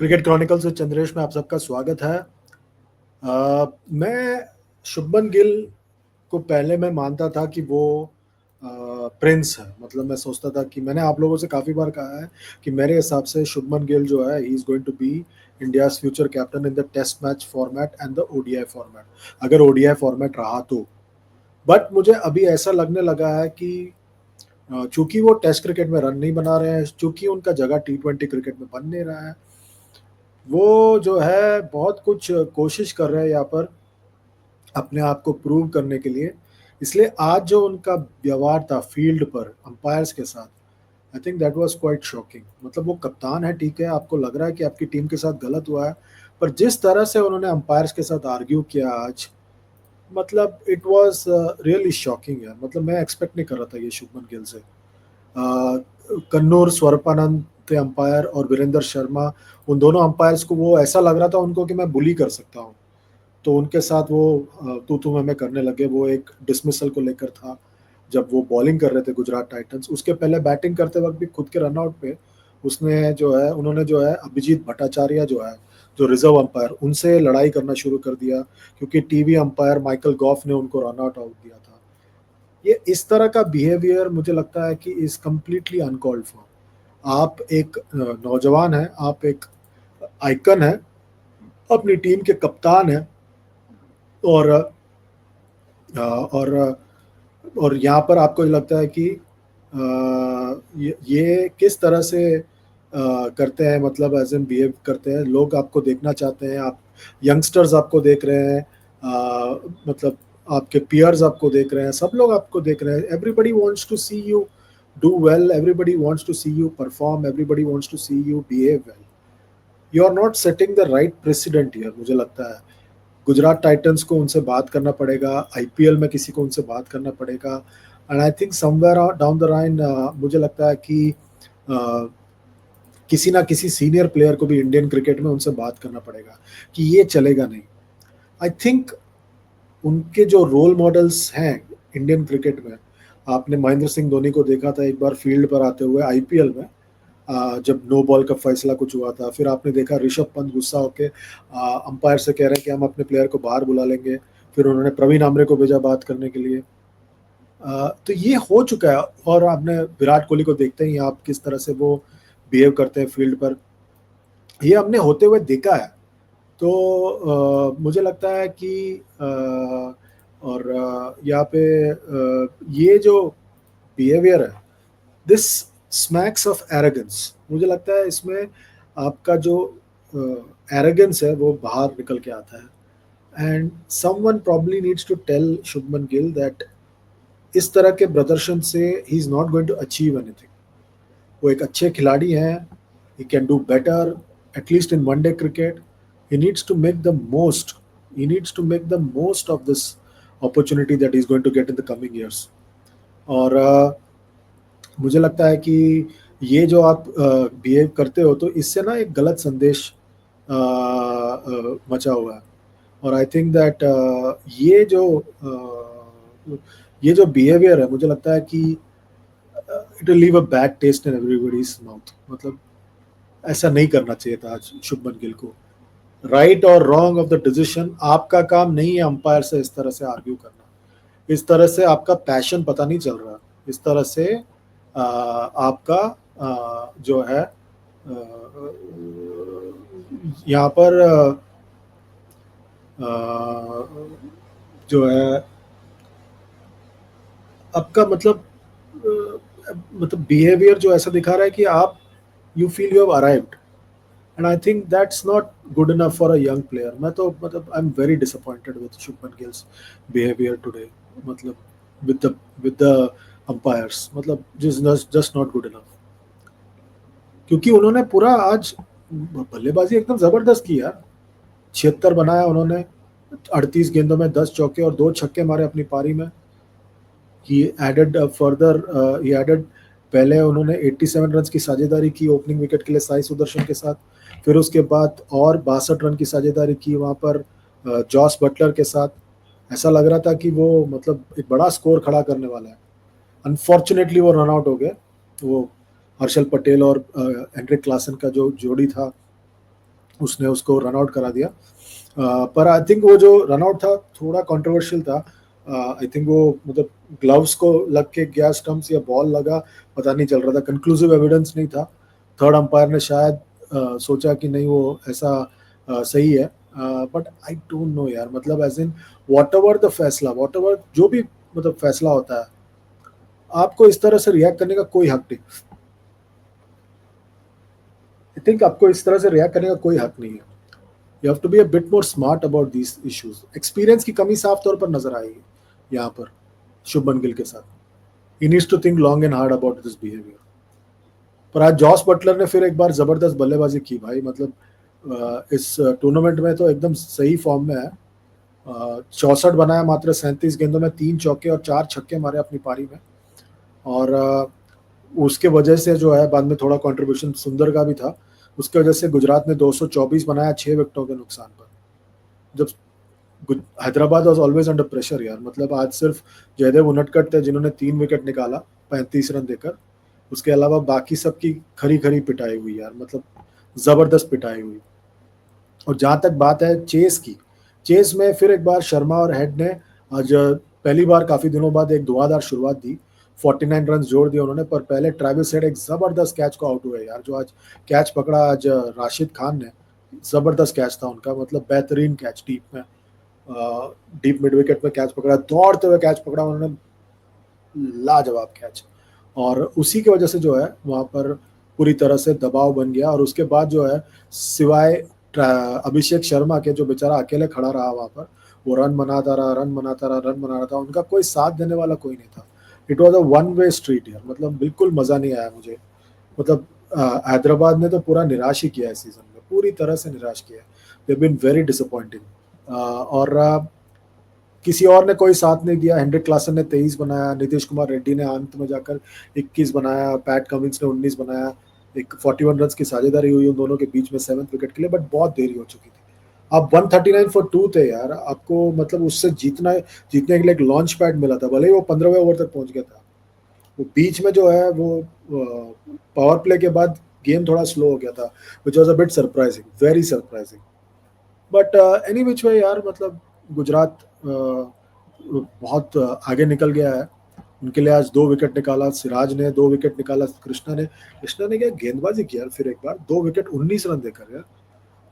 Cricket Chronicle से चंद्रेश में आप सबका स्वागत है। मैं शुभमन गिल को पहले मैं मानता था कि वो प्रिंस है। मतलब मैं सोचता था कि मैंने आप लोगों से काफ़ी बार कहा है कि मेरे हिसाब से शुभमन गिल जो है he is going to be India's future captain in the test match format and the ODI format, अगर ओडीआई फॉर्मेट रहा तो। बट मुझे अभी ऐसा लगने लगा है कि चूंकि वो टेस्ट क्रिकेट में रन नहीं बना रहे हैं, चूंकि उनका जगह टी20 क्रिकेट में बन नहीं रहा है, वो जो है बहुत कुछ कोशिश कर रहे हैं यहाँ पर अपने आप को प्रूव करने के लिए। इसलिए आज जो उनका व्यवहार था फील्ड पर अंपायर्स के साथ, आई think that was quite shocking. मतलब वो कप्तान है, ठीक है, आपको लग रहा है कि आपकी टीम के साथ गलत हुआ है, पर जिस तरह से उन्होंने अंपायर्स के साथ आर्ग्यू किया आज, मतलब इट वाज रियली शॉकिंग है। मतलब मैं एक्सपेक्ट नहीं कर रहा था ये शुभमन गिल से। कन्नूर स्वरूपानंद थे अंपायर और वीरेंद्र शर्मा, उन दोनों अंपायर्स को वो ऐसा लग रहा था उनको कि मैं बुली कर सकता हूँ, तो उनके साथ वो तू मैं करने लगे। वो एक डिसमिसल को लेकर था जब वो बॉलिंग कर रहे थे गुजरात टाइटंस, उसके पहले बैटिंग करते वक्त भी खुद के रनआउट पे उसने जो है उन्होंने जो है अभिजीत भट्टाचार्य जो है, जो रिजर्व अंपायर, उनसे लड़ाई करना शुरू कर दिया, क्योंकि टीवी अंपायर माइकल गॉफ ने उनको रनआउट आउट दिया था। ये इस तरह का बिहेवियर मुझे लगता है कि इज कम्प्लीटली अनकॉल्ड फॉर। आप एक नौजवान है, आप एक आइकन है, अपनी टीम के कप्तान है, और और और यहाँ पर आपको लगता है कि ये किस तरह से करते हैं, मतलब एज एन बिहेव करते हैं। लोग आपको देखना चाहते हैं, आप यंगस्टर्स आपको देख रहे हैं, मतलब आपके पियर्स आपको देख रहे हैं, सब लोग आपको देख रहे हैं। Everybody wants to see you do well, everybody wants to see you perform, everybody wants to see you behave well. You are not setting the right precedent here, मुझे लगता है। गुजरात टाइटंस को उनसे बात करना पड़ेगा, आईपीएल में किसी को उनसे बात करना पड़ेगा, and I think somewhere down the line मुझे लगता है कि किसी ना किसी सीनियर प्लेयर को भी इंडियन क्रिकेट में उनसे बात करना पड़ेगा कि ये चलेगा नहीं। आई थिंक उनके जो रोल मॉडल्स हैं इंडियन क्रिकेट में, आपने महेंद्र सिंह धोनी को देखा था एक बार फील्ड पर आते हुए आईपीएल में, जब नो बॉल का फैसला कुछ हुआ था। फिर आपने देखा ऋषभ पंत गुस्सा होकर अंपायर से कह रहे हैं कि हम अपने प्लेयर को बाहर बुला लेंगे। फिर उन्होंने प्रवीण आमरे को भेजा बात करने के लिए। तो ये हो चुका है। और आपने विराट कोहली को देखते ही आप किस तरह से वो बिहेव करते हैं फील्ड पर, ये हमने होते हुए देखा है। तो मुझे लगता है कि और यहाँ पे ये जो बिहेवियर है, दिस स्मैक्स ऑफ एरोगेंस। मुझे लगता है इसमें आपका जो एरोगेंस है वो बाहर निकल के आता है, and someone probably needs to tell Shubman Gill that इस तरह के प्रदर्शन से he is not going to achieve anything. वो एक अच्छे खिलाड़ी हैं, he can do better at least in one day cricket. He needs to make the most, he needs to make the most of this opportunity that he's going to get in the coming years. और मुझे लगता है कि ये जो आप behave करते हो, तो इससे ना एक गलत संदेश मचा हुआ है। और आई थिंक दैट ये जो बिहेवियर है, मुझे लगता है कि it will leave a bad taste in everybody's mouth. मतलब ऐसा नहीं करना चाहिए था आज शुभमन गिल को। राइट और रॉन्ग ऑफ द डिसीजन, आपका काम नहीं है अंपायर से इस तरह से आर्ग्यू करना। इस तरह से आपका पैशन पता नहीं चल रहा, इस तरह से आपका जो है यहाँ पर जो है आपका मतलब बिहेवियर जो ऐसा दिखा रहा है कि आप you feel you have arrived, and I think that's not good enough for a young player. मैं तो मतलब I am very disappointed with Shubman gills behaviour today. मतलब विद द अंपायर्स, मतलब जस्ट नॉट गुड इनफ। क्योंकि उन्होंने पूरा आज बल्लेबाजी एकदम जबरदस्त की यार। 76 बनाया उन्होंने, 38 गेंदों में 10 चौके और 2 छक्के मारे अपनी पारी में। ही एडेड फर्दर, ही एडेड, पहले उन्होंने 87 रन की साझेदारी की ओपनिंग विकेट के लिए साई सुदर्शन के साथ। फिर उसके बाद और 62 रन की साझेदारी की वहाँ पर जॉस बटलर के साथ। ऐसा लग रहा था कि वो मतलब एक बड़ा स्कोर खड़ा करने वाला है। अनफॉर्चुनेटली वो रन आउट हो गए। वो हर्षल पटेल और हेनरिक क्लासन का जो जोड़ी था, उसने उसको रन आउट करा दिया। पर आई थिंक वो जो रन आउट था थोड़ा कंट्रोवर्शियल था। आई थिंक वो मतलब ग्लव्स को लग के गया स्टम्प्स या बॉल लगा, पता नहीं चल रहा था, कंक्लूसिव एविडेंस नहीं था। थर्ड अंपायर ने शायद सोचा कि नहीं वो ऐसा सही है। बट आई डोंट नो यार, मतलब as in whatever the फैसला, वॉट एवर जो भी मतलब फैसला होता है, आपको इस तरह से रिएक्ट करने का कोई हक नहीं। आई थिंक आपको इस तरह से रिएक्ट करने का कोई हक नहीं है। You have to be a bit more smart about these issues. Experience की कमी साफ तौर पर नजर आई है यहाँ पर शुभमन गिल के साथ। He needs to think long and hard about this behaviour. पर आज जॉस बटलर ने फिर एक बार जबरदस्त बल्लेबाजी की भाई, मतलब इस टूर्नामेंट में तो एकदम सही फॉर्म में है। 64 बनाया मात्र 37 गेंदों में, 3 चौके और 4 छक्के मारे अपनी पारी में। और उसके वजह से जो है बाद में थोड़ा कंट्रीब्यूशन सुंदर का भी था। उसके वजह से गुजरात ने 224 बनाया 6 विकेटों के नुकसान पर। जब Hyderabad was always under pressure यार, मतलब आज सिर्फ जयदेव उनटकट थे जिन्होंने 3 विकेट निकाला 35 रन देकर। उसके अलावा बाकी सबकी खरी खरी पिटाई हुई यार, मतलब जबरदस्त पिटाई हुई। और जहां तक बात है चेस की, चेस में फिर एक बार शर्मा और हेड ने आज पहली बार काफी दिनों बाद एक धुआंधार शुरुआत दी। 49 रन जोड़ दिए उन्होंने, पर पहले ट्रेविस हेड एक जबरदस्त कैच को आउट हुए यार। जो आज कैच पकड़ा आज राशिद खान ने, जबरदस्त कैच था उनका, मतलब बेहतरीन कैच, डीप मिड विकेट में कैच पकड़ा, दौड़ते हुए कैच पकड़ा उन्होंने, लाजवाब कैच। और उसी की वजह से जो है वहां पर पूरी तरह से दबाव बन गया। और उसके बाद जो है सिवाय अभिषेक शर्मा के, जो बेचारा अकेले खड़ा रहा वहां पर, वो रन बनाता रहा, रन बनाता रहा, रन बना रहा था, उनका कोई साथ देने वाला कोई नहीं था। It was a one way street यार, मतलब बिल्कुल मजा नहीं आया मुझे। मतलब हैदराबाद ने तो पूरा निराश ही किया है सीजन में, पूरी तरह से निराश किया है। They been very disappointing. और किसी और ने कोई साथ नहीं दिया। हेनरिक क्लासन ने 23 बनाया, नीतीश कुमार रेड्डी ने अंत में जाकर 21 बनाया, पैट कमिंस ने 19 बनाया। एक 41 रन की साझेदारी हुई उन दोनों के बीच में 7वें विकेट के लिए, बट बहुत देरी हो चुकी थी। आप 139 फॉर 2 थे यार, आपको मतलब उससे जीतने के लिए एक लॉन्च पैड मिला था, भले ही वो 15वें ओवर तक पहुंच गया था। वो बीच में जो है वो पावर प्ले के बाद गेम थोड़ा स्लो हो गया था, which was a bit surprising, very surprising. But any which way यार, मतलब गुजरात बहुत आगे निकल गया है। उनके लिए आज 2 विकेट निकाला सिराज ने, 2 विकेट निकाला कृष्णा ने क्या गेंदबाजी किया यार, फिर एक बार 2 विकेट 19 रन देकर यार।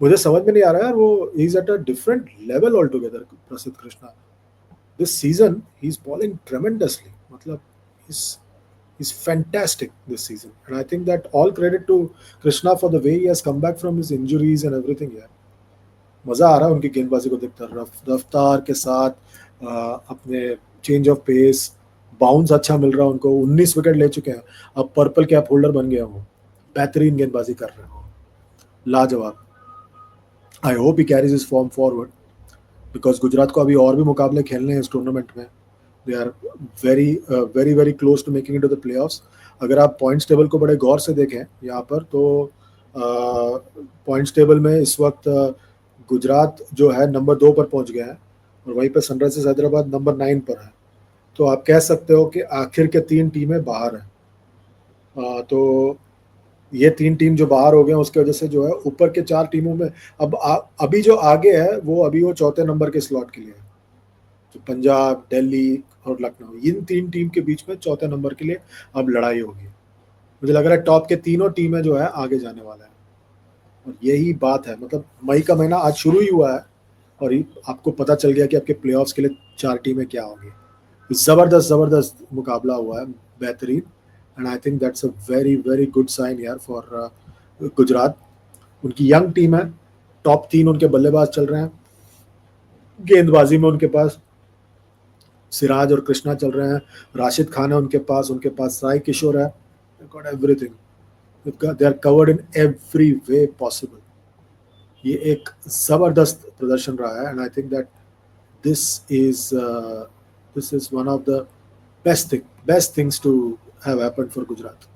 मुझे समझ में नहीं आ रहा यार, वो is at a different level altogether Prasidh Krishna. This season he is bowling tremendously, मतलब he's fantastic this season, and I think that all credit to Krishna for the way he has come back from his injuries and everything यार। मजा आ रहा है उनकी गेंदबाजी को देखकर, रफ्तार के साथ अपने चेंज ऑफ पेस, बाउंस अच्छा मिल रहा है उनको। 19 विकेट ले चुके हैं, अब पर्पल कैप होल्डर बन गया वो, बेहतरीन गेंदबाजी कर रहे हो, लाजवाब। I hope he carries is form forward, because Gujarat को अभी और भी मुकाबले खेलने हैं इस टूर्नामेंट में। They are very very very close to making it to the playoffs. अगर आप पॉइंट्स टेबल को बड़े गौर से देखें यहाँ पर, तो पॉइंट्स टेबल में इस वक्त गुजरात जो है नंबर 2 पर पहुंच गया है, और वहीं पर सनराइजर्स हैदराबाद नंबर 9 पर है। तो आप कह सकते हो कि आखिर के 3 टीमें बाहर हैं। तो ये 3 टीम जो बाहर हो गए हैं, उसकी वजह से जो है ऊपर के 4 टीमों में अब अभी जो आगे है वो अभी वो चौथे नंबर के स्लॉट के लिए है। तो पंजाब, दिल्ली और लखनऊ, इन 3 टीम के बीच में चौथे नंबर के लिए अब लड़ाई होगी। मुझे लग रहा है टॉप के तीनों टीमें जो है आगे जाने वाला है। और यही बात है, मतलब मई का महीना आज शुरू ही हुआ है और आपको पता चल गया कि आपके प्लेऑफ्स के लिए 4 टीमें क्या होंगी। जबरदस्त जबरदस्त मुकाबला हुआ है, बेहतरीन। And I think that's a very very good sign यार फॉर गुजरात। उनकी यंग टीम है, टॉप 3 उनके बल्लेबाज चल रहे हैं। गेंदबाजी में उनके पास सिराज और कृष्णा चल रहे हैं, राशिद खान है उनके पास साई किशोर है, got everything, they are covered in every way possible. ये एक जबरदस्त प्रदर्शन रहा है, and I think that this is this is one of the best things to have happened for Gujarat.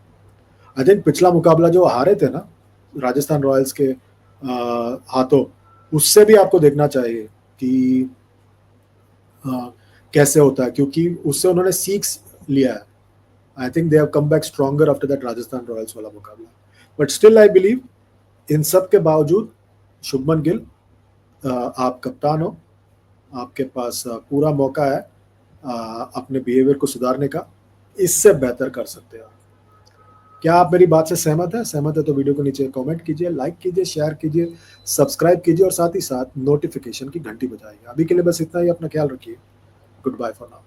I think पिछला मुकाबला जो हारे थे ना राजस्थान रॉयल्स के हाथों, उससे भी आपको देखना चाहिए कि कैसे होता है, क्योंकि उससे उन्होंने सीख लिया है। I think they have come back stronger after that Rajasthan Royals वाला मुकाबला। But still I believe in सब के बावजूद शुभमन गिल, आप कप्तान हो, आपके पास पूरा मौका है अपने बिहेवियर को सुधारने का, इससे बेहतर कर सकते हो। क्या आप मेरी बात से सहमत है? सहमत है तो वीडियो को नीचे कमेंट कीजिए, लाइक कीजिए, शेयर कीजिए, सब्सक्राइब कीजिए और साथ ही साथ नोटिफिकेशन की घंटी बजाइए। अभी के लिए बस इतना ही, अपना ख्याल रखिए। Goodbye for now.